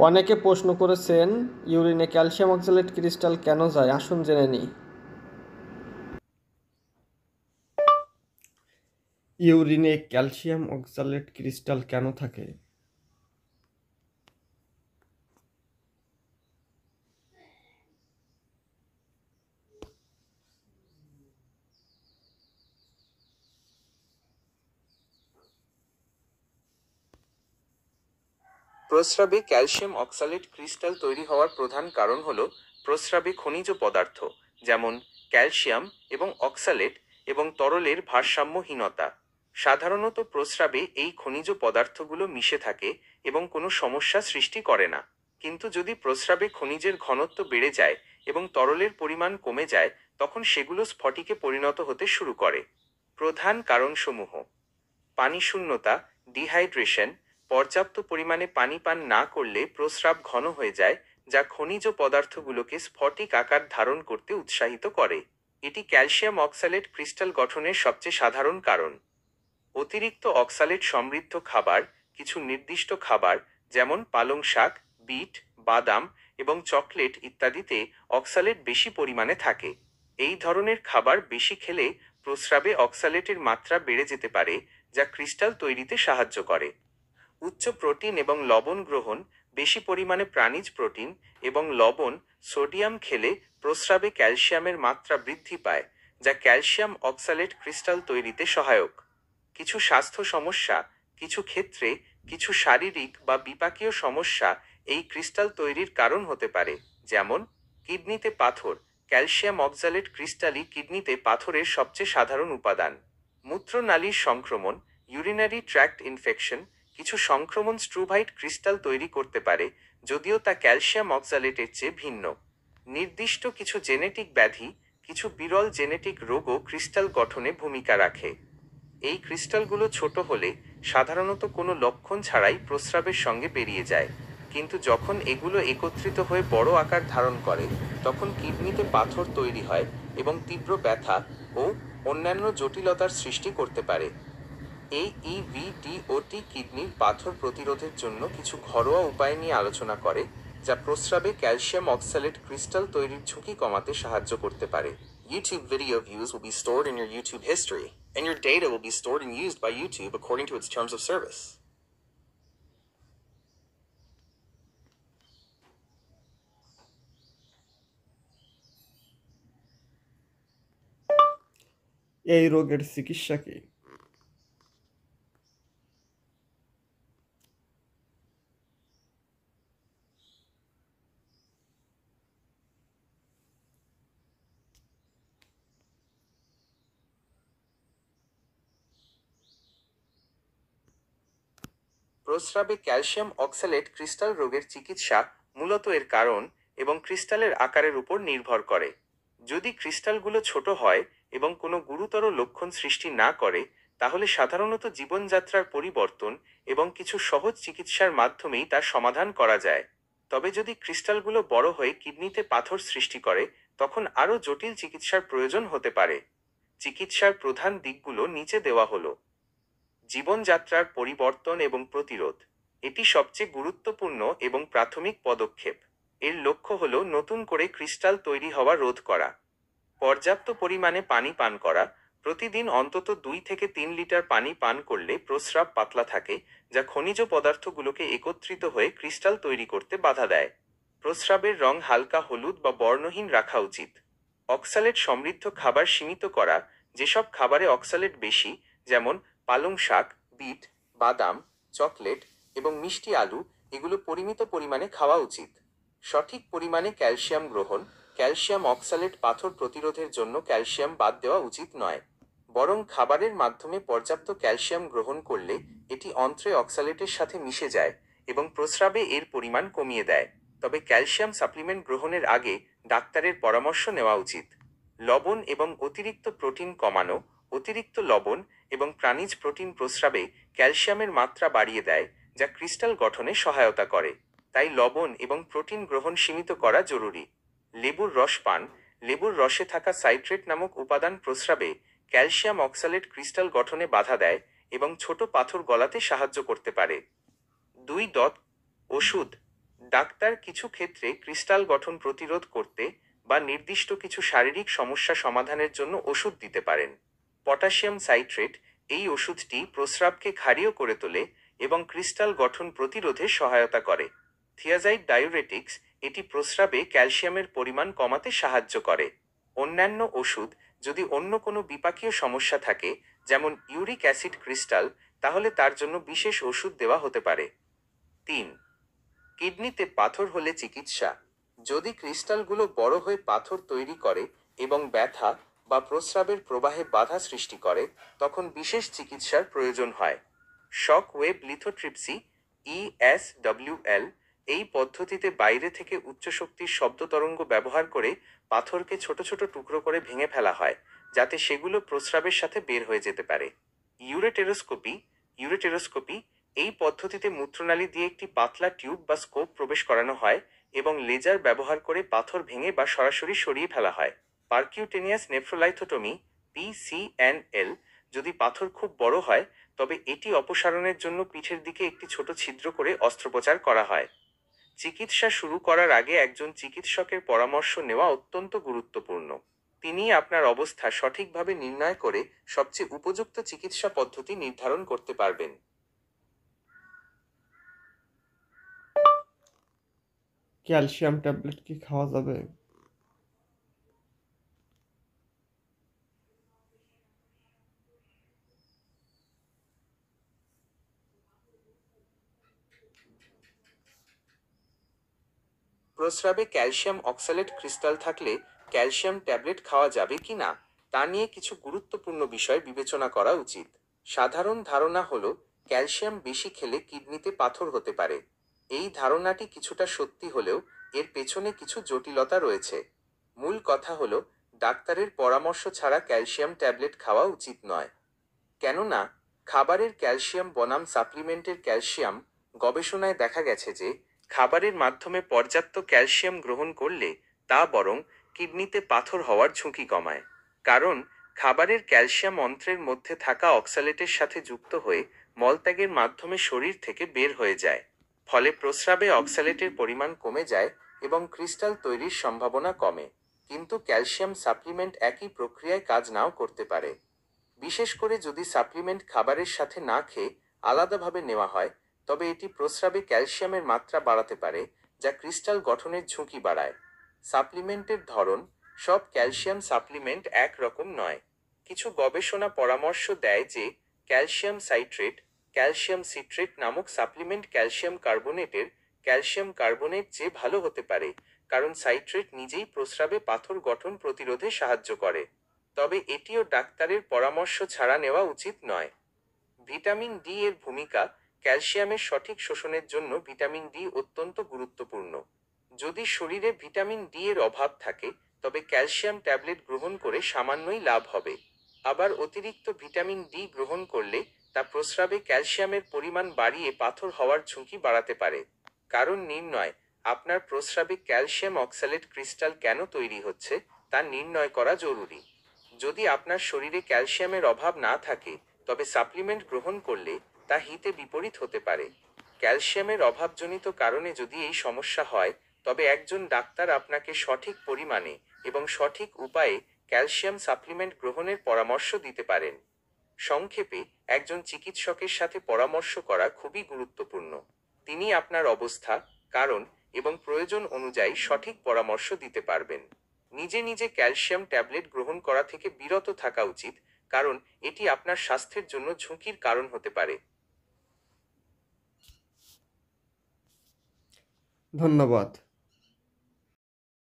অনেকে প্রশ্ন করেছেন ইউরিনে ক্যালসিয়াম অক্সালেট ক্রিস্টাল কেন যায়, আসুন জেনে নিই। ইউরিনে ক্যালসিয়াম অক্সালেট ক্রিস্টাল কেন থাকে? প্রস্রাবে ক্যালসিয়াম অক্সালেট ক্রিস্টাল তৈরি হওয়ার প্রধান কারণ হল প্রস্রাবে খনিজ পদার্থ যেমন ক্যালসিয়াম এবং অক্সালেট এবং তরলের ভারসাম্যহীনতা। সাধারণত প্রস্রাবে এই খনিজ পদার্থগুলো মিশে থাকে এবং কোনো সমস্যা সৃষ্টি করে না। কিন্তু যদি প্রস্রাবে খনিজের ঘনত্ব বেড়ে যায় এবং তরলের পরিমাণ কমে যায়, তখন সেগুলো স্ফটিকে পরিণত হতে শুরু করে। প্রধান কারণসমূহ: পানি শূন্যতা, ডিহাইড্রেশন। পর্যাপ্ত পরিমাণে পানি পান না করলে প্রস্রাব ঘন হয়ে যায়, যা খনিজ পদার্থগুলোকে স্ফটিক আকার ধারণ করতে উৎসাহিত করে। এটি ক্যালসিয়াম অক্সালেট ক্রিস্টাল গঠনের সবচেয়ে সাধারণ কারণ। অতিরিক্ত অক্সালেট সমৃদ্ধ খাবার। কিছু নির্দিষ্ট খাবার যেমন পালং শাক, বিট, বাদাম এবং চকলেট ইত্যাদিতে অক্সালেট বেশি পরিমাণে থাকে। এই ধরনের খাবার বেশি খেলে প্রস্রাবে অক্সালেটের মাত্রা বেড়ে যেতে পারে, যা ক্রিস্টাল তৈরিতে সাহায্য করে। উচ্চ প্রোটিন এবং লবণ গ্রহণ। বেশি পরিমাণে প্রাণীজ প্রোটিন এবং লবণ, সোডিয়াম খেলে প্রস্রাবে ক্যালসিয়ামের মাত্রা বৃদ্ধি পায়, যা ক্যালসিয়াম অক্সালেট ক্রিস্টাল তৈরিতে সহায়ক। কিছু স্বাস্থ্য সমস্যা। কিছু ক্ষেত্রে কিছু শারীরিক বা বিপাকীয় সমস্যা এই ক্রিস্টাল তৈরির কারণ হতে পারে, যেমন কিডনিতে পাথর। ক্যালসিয়াম অক্সালেট ক্রিস্টালই কিডনিতে পাথরের সবচেয়ে সাধারণ উপাদান। মূত্রনালীর সংক্রমণ, ইউরিনারি ট্র্যাক্ট ইনফেকশন। কিছু সংক্রমণ স্ট্রুভাইট ক্রিস্টাল তৈরি করতে পারে, যদিও তা ক্যালসিয়াম অক্সালেটের চেয়ে ভিন্ন। নির্দিষ্ট কিছু জেনেটিক ব্যাধি। কিছু বিরল জেনেটিক রোগও ক্রিস্টাল গঠনে ভূমিকা রাখে। এই ক্রিস্টালগুলো ছোট হলে সাধারণত কোনো লক্ষণ ছাড়াই প্রস্রাবের সঙ্গে বেরিয়ে যায়, কিন্তু যখন এগুলো একত্রিত হয়ে বড় আকার ধারণ করে, তখন কিডনিতে পাথর তৈরি হয় এবং তীব্র ব্যথা ও অন্যান্য জটিলতার সৃষ্টি করতে পারে। এই ইভিডিওটি কিডনির পাথর প্রতিরোধের জন্য কিছু ঘরোয়া উপায় নিয়ে আলোচনা করে, যা প্রস্রাবে ক্যালসিয়াম অক্সালেট ক্রিস্টাল তৈরির ঝুঁকি কমাতে সাহায্য করতে পারে। YouTube video views will be stored in your YouTube history, and your data will be stored and used by YouTube according to its terms of service. এই রোগের চিকিৎসা কি? প্রস্রাবে ক্যালসিয়াম অক্সালেট ক্রিস্টাল রোগের চিকিৎসা মূলত এর কারণ এবং ক্রিস্টালের আকারের উপর নির্ভর করে। যদি ক্রিস্টালগুলো ছোট হয় এবং কোনো গুরুতর লক্ষণ সৃষ্টি না করে, তাহলে সাধারণত জীবনযাত্রার পরিবর্তন এবং কিছু সহজ চিকিৎসার মাধ্যমেই তার সমাধান করা যায়। তবে যদি ক্রিস্টালগুলো বড় হয়ে কিডনিতে পাথর সৃষ্টি করে, তখন আরও জটিল চিকিৎসার প্রয়োজন হতে পারে। চিকিৎসার প্রধান দিকগুলো নিচে দেওয়া হলো। জীবনযাত্রার পরিবর্তন এবং প্রতিরোধ। এটি সবচেয়ে গুরুত্বপূর্ণ এবং প্রাথমিক পদক্ষেপ। এর লক্ষ্য হল নতুন করে ক্রিস্টাল তৈরি হওয়া রোধ করা। পর্যাপ্ত পরিমাণে পানি পান করা। প্রতিদিন অন্তত 2 থেকে 3 লিটার পানি পান করলে প্রস্রাব পাতলা থাকে, যা খনিজ পদার্থগুলোকে একত্রিত হয়ে ক্রিস্টাল তৈরি করতে বাধা দেয়। প্রস্রাবের রং হালকা হলুদ বা বর্ণহীন রাখা উচিত। অক্সালেট সমৃদ্ধ খাবার সীমিত করা। যেসব খাবারে অক্সালেট বেশি, যেমন পালং শাক, বিট, বাদাম, চকলেট এবং মিষ্টি আলু, এগুলো পরিমিত পরিমাণে খাওয়া উচিত। সঠিক পরিমাণে ক্যালসিয়াম গ্রহণ। ক্যালসিয়াম অক্সালেট পাথর প্রতিরোধের জন্য ক্যালসিয়াম বাদ দেওয়া উচিত নয়, বরং খাবারের মাধ্যমে পর্যাপ্ত ক্যালসিয়াম গ্রহণ করলে এটি অন্ত্রে অক্সালেটের সাথে মিশে যায় এবং প্রস্রাবে এর পরিমাণ কমিয়ে দেয়। তবে ক্যালসিয়াম সাপ্লিমেন্ট গ্রহণের আগে ডাক্তারের পরামর্শ নেওয়া উচিত। লবণ এবং অতিরিক্ত প্রোটিন কমানো। অতিরিক্ত লবণ এবং প্রাণীজ প্রোটিন প্রস্রাবে ক্যালসিয়ামের মাত্রা বাড়িয়ে দেয়, যা ক্রিস্টাল গঠনে সহায়তা করে। তাই লবণ এবং প্রোটিন গ্রহণ সীমিত করা জরুরি। লেবুর রস পান। লেবুর রসে থাকা সাইট্রেট নামক উপাদান প্রস্রাবে ক্যালসিয়াম অক্সালেট ক্রিস্টাল গঠনে বাধা দেয় এবং ছোট পাথর গলাতে সাহায্য করতে পারে। 2. ওষুধ। ডাক্তার কিছু ক্ষেত্রে ক্রিস্টাল গঠন প্রতিরোধ করতে বা নির্দিষ্ট কিছু শারীরিক সমস্যা সমাধানের জন্য ওষুধ দিতে পারেন। পটাশিয়াম সাইট্রেট এই ওষুধটি প্রস্রাবকে ক্ষারীয় করে তোলে এবং ক্রিস্টাল গঠন প্রতিরোধে সহায়তা করে। থিয়াজাইড ডায়ুরেটিক্স এটি প্রস্রাবে ক্যালসিয়ামের পরিমাণ কমাতে সাহায্য করে। অন্যান্য ওষুধ, যদি অন্য কোনো বিপাকীয় সমস্যা থাকে, যেমন ইউরিক অ্যাসিড ক্রিস্টাল, তাহলে তার জন্য বিশেষ ওষুধ দেওয়া হতে পারে। 3. কিডনিতে পাথর হলে চিকিৎসা। যদি ক্রিস্টালগুলো বড় হয়ে পাথর তৈরি করে এবং ব্যথা বা প্রস্রাবের প্রবাহে বাধা সৃষ্টি করে, তখন বিশেষ চিকিৎসার প্রয়োজন হয়। শক ওয়েভ লিথোট্রিপসি ESWL এই পদ্ধতিতে বাইরে থেকে উচ্চশক্তির শব্দ তরঙ্গ ব্যবহার করে পাথরকে ছোট ছোট টুকরো করে ভেঙে ফেলা হয়, যাতে সেগুলো প্রস্রাবের সাথে বের হয়ে যেতে পারে। ইউরেটেরোস্কোপি এই পদ্ধতিতে মূত্রনালী দিয়ে একটি পাতলা টিউব বা স্কোপ প্রবেশ করানো হয় এবং লেজার ব্যবহার করে পাথর ভেঙে বা সরাসরি সরিয়ে ফেলা হয়। পারকিউটেনিয়াস নেফ্রোলাইথোটমি PCNL যদি পাথর খুব বড় হয়, তবে এটি অপসারণের জন্য পিঠের দিকে একটি ছোট ছিদ্র করে অস্ত্রোপচার করা হয়। চিকিৎসা শুরু করার আগে একজন চিকিৎসকের পরামর্শ নেওয়া অত্যন্ত গুরুত্বপূর্ণ। তিনি আপনার অবস্থা সঠিকভাবে নির্ণয় করে সবচেয়ে উপযুক্ত চিকিৎসা পদ্ধতি নির্ধারণ করতে পারবেন। ক্যালসিয়াম ট্যাবলেট কি খাওয়া যাবে? প্রস্রাবে ক্যালসিয়াম অক্সালেট ক্রিস্টাল থাকলে ক্যালসিয়াম ট্যাবলেট খাওয়া যাবে কি না, তা নিয়ে কিছু গুরুত্বপূর্ণ বিষয় বিবেচনা করা উচিত। সাধারণ ধারণা হলো ক্যালসিয়াম বেশি খেলে কিডনিতে পাথর হতে পারে। এই ধারণাটি কিছুটা সত্যি হলেও এর পেছনে কিছু জটিলতা রয়েছে। মূল কথা হলো ডাক্তারের পরামর্শ ছাড়া ক্যালসিয়াম ট্যাবলেট খাওয়া উচিত নয়। কেননা খাবারের ক্যালসিয়াম বনাম সাপ্লিমেন্টের ক্যালসিয়াম, গবেষণায় দেখা গেছে যে খাবারের মাধ্যমে পর্যাপ্ত ক্যালসিয়াম গ্রহণ করলে তা বরং কিডনিতে পাথর হওয়ার ঝুঁকি কমায়। কারণ খাবারের ক্যালসিয়াম অন্ত্রের মধ্যে থাকা অক্সালেটের সাথে যুক্ত হয়ে মলত্যাগের মাধ্যমে শরীর থেকে বের হয়ে যায়। ফলে প্রস্রাবে অক্সালেটের পরিমাণ কমে যায় এবং ক্রিস্টাল তৈরির সম্ভাবনা কমে। কিন্তু ক্যালসিয়াম সাপ্লিমেন্ট একই প্রক্রিয়ায় কাজ নাও করতে পারে। বিশেষ করে যদি সাপ্লিমেন্ট খাবারের সাথে না খেয়ে আলাদাভাবে নেওয়া হয়, তবে এটি প্রস্রাবে ক্যালসিয়ামের মাত্রা বাড়াতে পারে, যা ক্রিস্টাল গঠনের ঝুঁকি বাড়ায়। সাপ্লিমেন্টের ধরন। সব ক্যালসিয়াম সাপ্লিমেন্ট একরকম নয়। কিছু গবেষণা পরামর্শ দেয় যে ক্যালসিয়াম সাইট্রেট, ক্যালসিয়াম সিট্রেট নামক সাপ্লিমেন্ট ক্যালসিয়াম কার্বনেট চেয়ে ভালো হতে পারে, কারণ সাইট্রেট নিজেই প্রস্রাবে পাথর গঠন প্রতিরোধে সাহায্য করে। তবে এটিও ডাক্তারের পরামর্শ ছাড়া নেওয়া উচিত নয়। ভিটামিন ডি এর ভূমিকা। ক্যালসিয়ামের সঠিক শোষণের জন্য ভিটামিন ডি অত্যন্ত গুরুত্বপূর্ণ। যদি শরীরে ভিটামিন ডি এর অভাব থাকে, তবে ক্যালসিয়াম ট্যাবলেট গ্রহণ করে সামান্যই লাভ হবে। আবার অতিরিক্ত ভিটামিন ডি গ্রহণ করলে তা প্রস্রাবে ক্যালসিয়ামের পরিমাণ বাড়িয়ে পাথর হওয়ার ঝুঁকি বাড়াতে পারে। কারণ নির্ণয়। আপনার প্রস্রাবে ক্যালসিয়াম অক্সালেট ক্রিস্টাল কেন তৈরি হচ্ছে তা নির্ণয় করা জরুরি। যদি আপনার শরীরে ক্যালসিয়ামের অভাব না থাকে, তবে সাপ্লিমেন্ট গ্রহণ করলে তা হিতে বিপরীত হতে পারে। ক্যালসিয়ামের অভাবজনিত কারণে যদি এই সমস্যা হয়, তবে একজন ডাক্তার আপনাকে সঠিক পরিমাণে এবং সঠিক উপায়ে ক্যালসিয়াম সাপ্লিমেন্ট গ্রহণের পরামর্শ দিতে পারেন। সংক্ষেপে, একজন চিকিৎসকের সাথে পরামর্শ করা খুবই গুরুত্বপূর্ণ। তিনি আপনার অবস্থা, কারণ এবং প্রয়োজন অনুযায়ী সঠিক পরামর্শ দিতে পারবেন। নিজে নিজে ক্যালসিয়াম ট্যাবলেট গ্রহণ করা থেকে বিরত থাকা উচিত, কারণ এটি আপনার স্বাস্থ্যের জন্য ঝুঁকির কারণ হতে পারে। ধন্যবাদ।